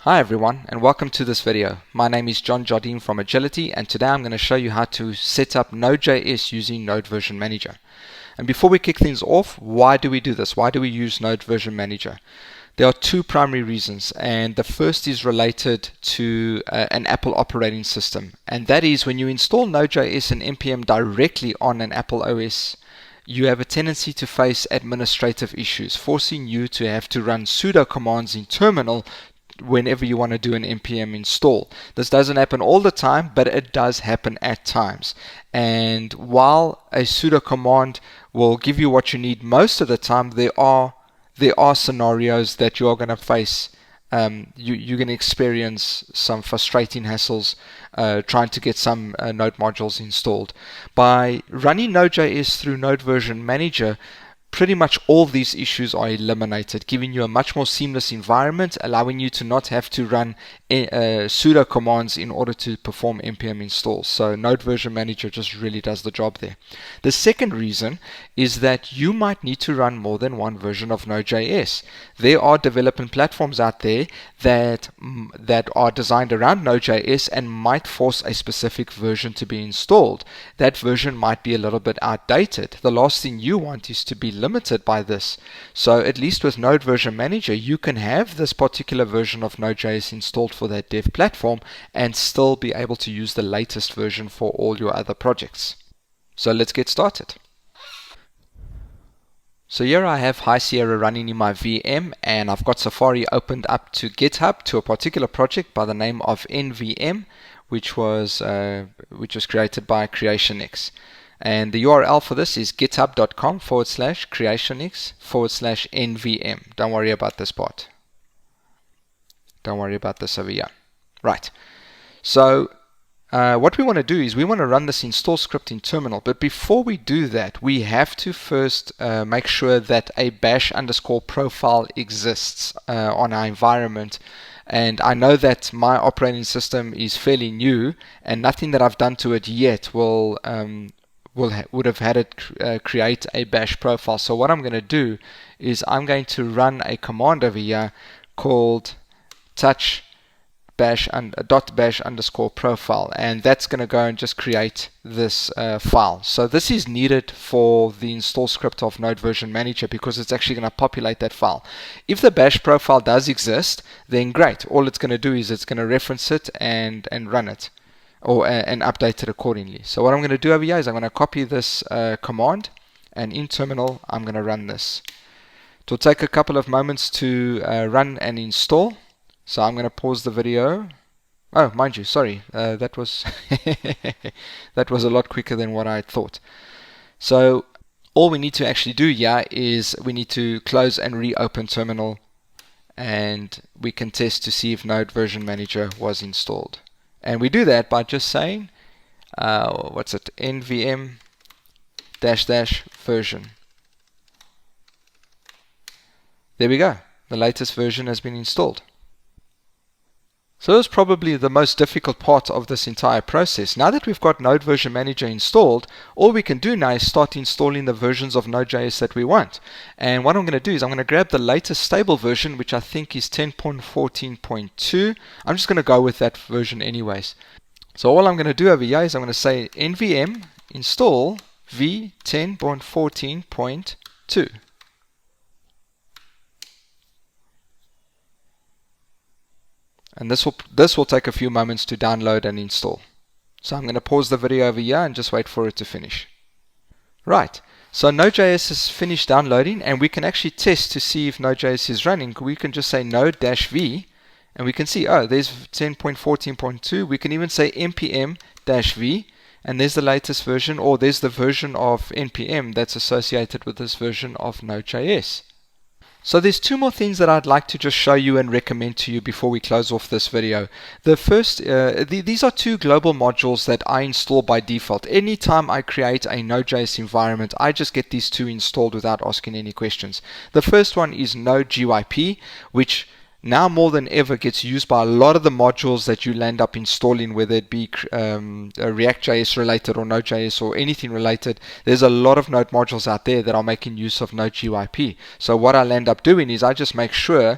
Hi everyone and welcome to this video. My name is John Jardine from Agility, and today I'm going to show you how to set up Node.js using Node Version Manager. And before we kick things off, why do we do this? Why do we use Node Version Manager? There are two primary reasons, and the first is related to an Apple operating system, and that is when you install Node.js and Npm directly on an Apple OS, you have a tendency to face administrative issues, forcing you to have to run sudo commands in terminal whenever you want to do an npm install. This doesn't happen all the time, but it does happen at times. And while a sudo command will give you what you need most of the time, there are scenarios that you are going to face. You're going to experience some frustrating hassles trying to get some Node modules installed. By running Node.js through Node Version Manager, pretty much all these issues are eliminated, giving you a much more seamless environment, allowing you to not have to run sudo commands in order to perform npm installs. So Node Version Manager just really does the job there. The second reason is that you might need to run more than one version of Node.js. There are development platforms out there that are designed around Node.js and might force a specific version to be installed. That version might be a little bit outdated. The last thing you want is to be limited by this. So at least with Node Version Manager, you can have this particular version of Node.js installed for that dev platform and still be able to use the latest version for all your other projects. So let's get started. So here I have High Sierra running in my VM, and I've got Safari opened up to GitHub to a particular project by the name of NVM, which was created by CreationX. And the URL for this is github.com/creationx/NVM. Don't worry about this part. Don't worry about this over here. Right. So what we want to do is we want to run this install script in terminal. But before we do that, we have to first make sure that a bash_profile exists on our environment. And I know that my operating system is fairly new, and nothing that I've done to it yet would have had it create a bash profile. So what I'm going to do is I'm going to run a command over here called touch .bash_profile, and that's going to go and just create this file. So this is needed for the install script of Node Version Manager because it's actually going to populate that file. If the bash profile does exist, then great. All it's going to do is it's going to reference it and run it, and update it accordingly. So what I'm going to do over here is I'm going to copy this command, and in terminal I'm going to run this. It will take a couple of moments to run and install. So I'm going to pause the video. Oh, mind you, sorry, that was that was a lot quicker than what I thought. So all we need to actually do here is we need to close and reopen terminal, and we can test to see if Node Version Manager was installed. And we do that by just saying, NVM --version. There we go. The latest version has been installed. So that's probably the most difficult part of this entire process. Now that we've got Node Version Manager installed, all we can do now is start installing the versions of Node.js that we want. And what I'm going to do is I'm going to grab the latest stable version, which I think is 10.14.2. I'm just going to go with that version anyways. So all I'm going to do over here is I'm going to say nvm install v10.14.2. And this will take a few moments to download and install. So I'm going to pause the video over here and just wait for it to finish. Right, so Node.js is finished downloading, and we can actually test to see if Node.js is running. We can just say node-v, and we can see, oh, there's 10.14.2. We can even say npm-v, and there's the latest version, or there's the version of npm that's associated with this version of Node.js. So there's two more things that I'd like to just show you and recommend to you before we close off this video. The first, these are two global modules that I install by default. Anytime I create a Node.js environment, I just get these two installed without asking any questions. The first one is Node.jyp, which now more than ever gets used by a lot of the modules that you land up installing, whether it be React.js related or Node.js or anything related. There's a lot of Node modules out there that are making use of Node.jyp. So what I'll end up doing is I just make sure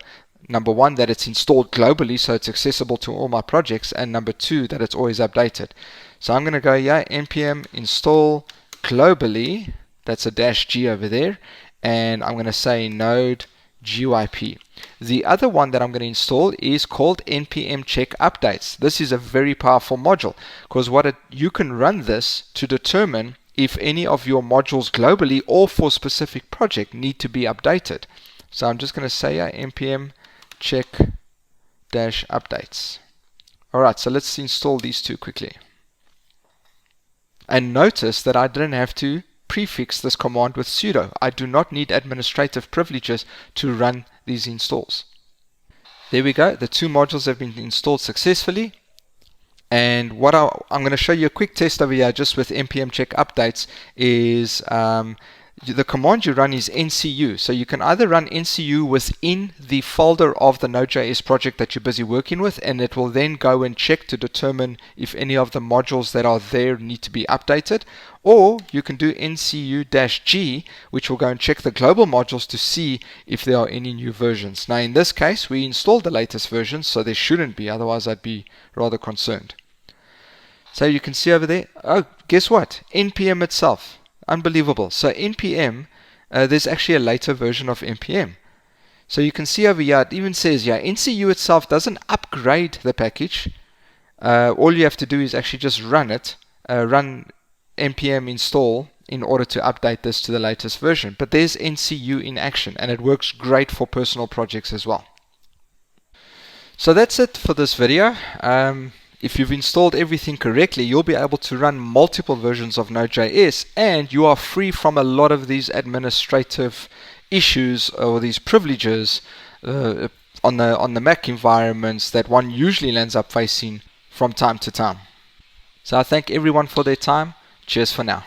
number one, that it's installed globally, so it's accessible to all my projects, and number two, that it's always updated. So I'm going to go here, npm install globally, that's a -g over there, and I'm going to say node GYP. The other one that I'm going to install is called Npm Check Updates. This is a very powerful module, because you can run this to determine if any of your modules globally or for specific project need to be updated. So I'm just going to say npm check -updates. Alright, so let's install these two quickly. And notice that I didn't have to prefix this command with sudo. I do not need administrative privileges to run these installs. There we go. The two modules have been installed successfully. And what I'm going to show you a quick test over here just with npm check updates is the command you run is ncu. So you can either run ncu within the folder of the Node.js project that you're busy working with, and it will then go and check to determine if any of the modules that are there need to be updated. Or you can do ncu-g, which will go and check the global modules to see if there are any new versions. Now in this case, we installed the latest version, so there shouldn't be, otherwise I'd be rather concerned. So you can see over there, oh, guess what? NPM itself. Unbelievable. So NPM, there's actually a later version of NPM. So you can see over here, it even says, yeah, NCU itself doesn't upgrade the package. All you have to do is actually just run it, run npm install in order to update this to the latest version. But there's NCU in action, and it works great for personal projects as well. So that's it for this video. If you've installed everything correctly, you'll be able to run multiple versions of Node.js, and you are free from a lot of these administrative issues or these privileges on the Mac environments that one usually ends up facing from time to time. So I thank everyone for their time. Cheers for now.